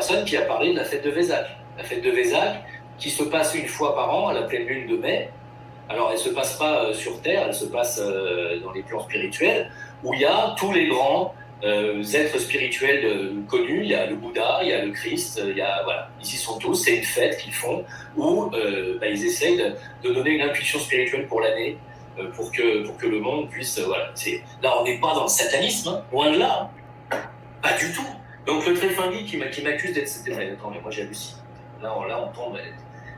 personne qui a parlé de la fête de Vésac. La fête de Vésac, qui se passe une fois par an, à la pleine lune de mai. Alors, elle ne se passe pas sur Terre, elle se passe dans les plans spirituels, où il y a tous les grands êtres spirituels connus. Il y a le Bouddha, il y a le Christ, voilà, ils y sont tous. C'est une fête qu'ils font où ils essayent de donner une impulsion spirituelle pour l'année, pour que le monde puisse... voilà. Là, on n'est pas dans le satanisme, hein, loin de là. Hein. Pas du tout. Donc, le Tréfingui qui m'accuse d'être... Attends, mais moi, j'hallucine. Là, on tombe...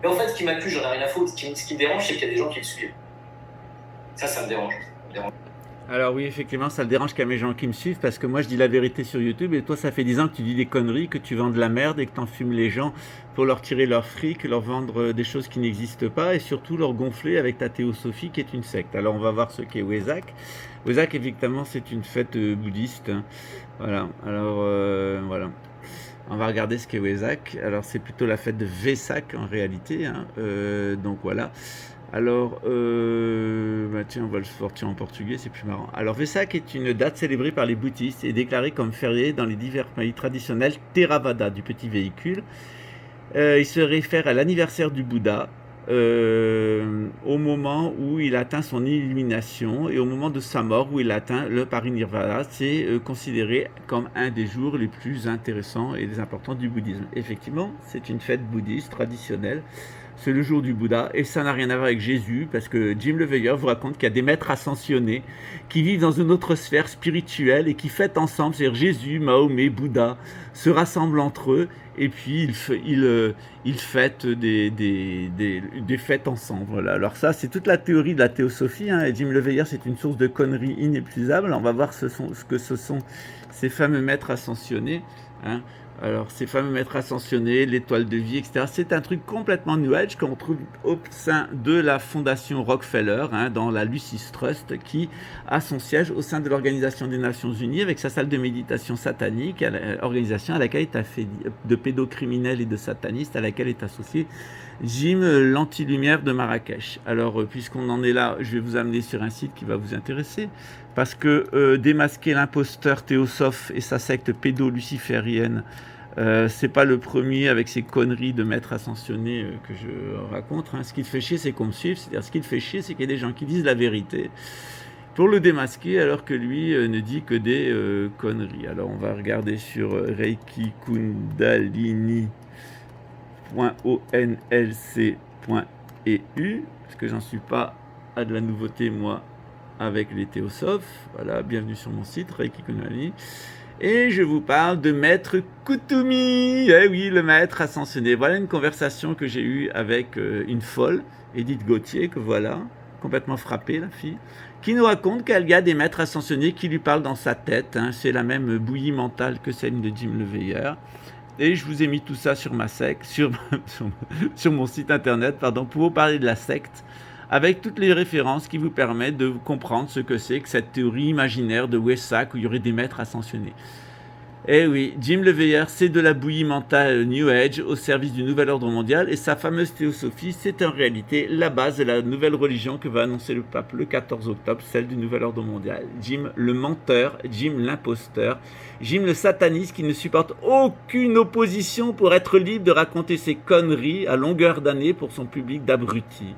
Mais en fait, ce qui m'accuse, j'en ai rien à foutre. Ce qui me dérange, c'est qu'il y a des gens qui le suivent. Ça me dérange. Alors oui, effectivement, ça le dérange qu'il y a mes gens qui me suivent, parce que moi, je dis la vérité sur YouTube, et toi, ça fait 10 ans que tu dis des conneries, que tu vends de la merde, et que tu enfumes les gens pour leur tirer leur fric, leur vendre des choses qui n'existent pas, et surtout leur gonfler avec ta théosophie, qui est une secte. Alors, on va voir ce qu'est Wesak. Wesak, effectivement, c'est une fête bouddhiste. Hein. Voilà. Alors, voilà. On va regarder ce qu'est Wesak. Alors, c'est plutôt la fête de Vesak, en réalité. Hein. Donc, voilà. Alors, tiens, on va le sortir en portugais, c'est plus marrant. Alors, Vesak est une date célébrée par les bouddhistes et déclarée comme fériée dans les divers pays traditionnels Theravada du petit véhicule. Il se réfère à l'anniversaire du Bouddha, au moment où il atteint son illumination et au moment de sa mort où il atteint le parinirvana. C'est considéré comme un des jours les plus intéressants et les importants du bouddhisme. Effectivement, c'est une fête bouddhiste traditionnelle. C'est le jour du Bouddha, et ça n'a rien à voir avec Jésus, parce que Jim le Veilleur vous raconte qu'il y a des maîtres ascensionnés qui vivent dans une autre sphère spirituelle et qui fêtent ensemble, c'est-à-dire Jésus, Mahomet, Bouddha, se rassemblent entre eux, et puis ils fêtent des fêtes ensemble. Voilà. Alors ça, c'est toute la théorie de la théosophie, hein, et Jim le Veilleur, c'est une source de conneries inépuisable. On va voir ce que ce sont ces fameux maîtres ascensionnés, hein. Alors, ces fameux maîtres ascensionnés, l'étoile de vie, etc., c'est un truc complètement New Age qu'on trouve au sein de la fondation Rockefeller, hein, dans la Lucis Trust, qui a son siège au sein de l'Organisation des Nations Unies, avec sa salle de méditation satanique, organisation à laquelle est affilié, de pédocriminels et de satanistes, à laquelle est associé Jim, l'anti-lumière de Marrakech. Alors, puisqu'on en est là, je vais vous amener sur un site qui va vous intéresser, parce que démasquer l'imposteur théosophe et sa secte pédo-luciférienne, c'est pas le premier avec ses conneries de maîtres ascensionnés que je raconte. Hein. Ce qui te fait chier, c'est qu'on me suive. C'est-à-dire, ce qui te fait chier, c'est qu'il y a des gens qui disent la vérité pour le démasquer, alors que lui ne dit que des conneries. Alors, on va regarder sur Reiki Kundalini .onlc.eu, parce que j'en suis pas à de la nouveauté, moi, avec les théosophes. Voilà, bienvenue sur mon site, Reiki Kundalini. Et je vous parle de Maître Kuthumi. Eh oui, le maître ascensionné. Voilà une conversation que j'ai eue avec une folle, Edith Gauthier, que voilà, complètement frappée, la fille, qui nous raconte qu'il y a des maîtres ascensionnés qui lui parlent dans sa tête. Hein. C'est la même bouillie mentale que celle de Jim le Veilleur. Et je vous ai mis tout ça sur ma secte, sur mon site internet, pardon, pour vous parler de la secte, avec toutes les références qui vous permettent de comprendre ce que c'est que cette théorie imaginaire de Wesak où il y aurait des maîtres ascensionnés. Eh oui, Jim le Veilleur, c'est de la bouillie mentale New Age au service du nouvel ordre mondial, et sa fameuse théosophie, c'est en réalité la base de la nouvelle religion que va annoncer le pape le 14 octobre, celle du nouvel ordre mondial. Jim le menteur, Jim l'imposteur, Jim le sataniste qui ne supporte aucune opposition pour être libre de raconter ses conneries à longueur d'année pour son public d'abrutis.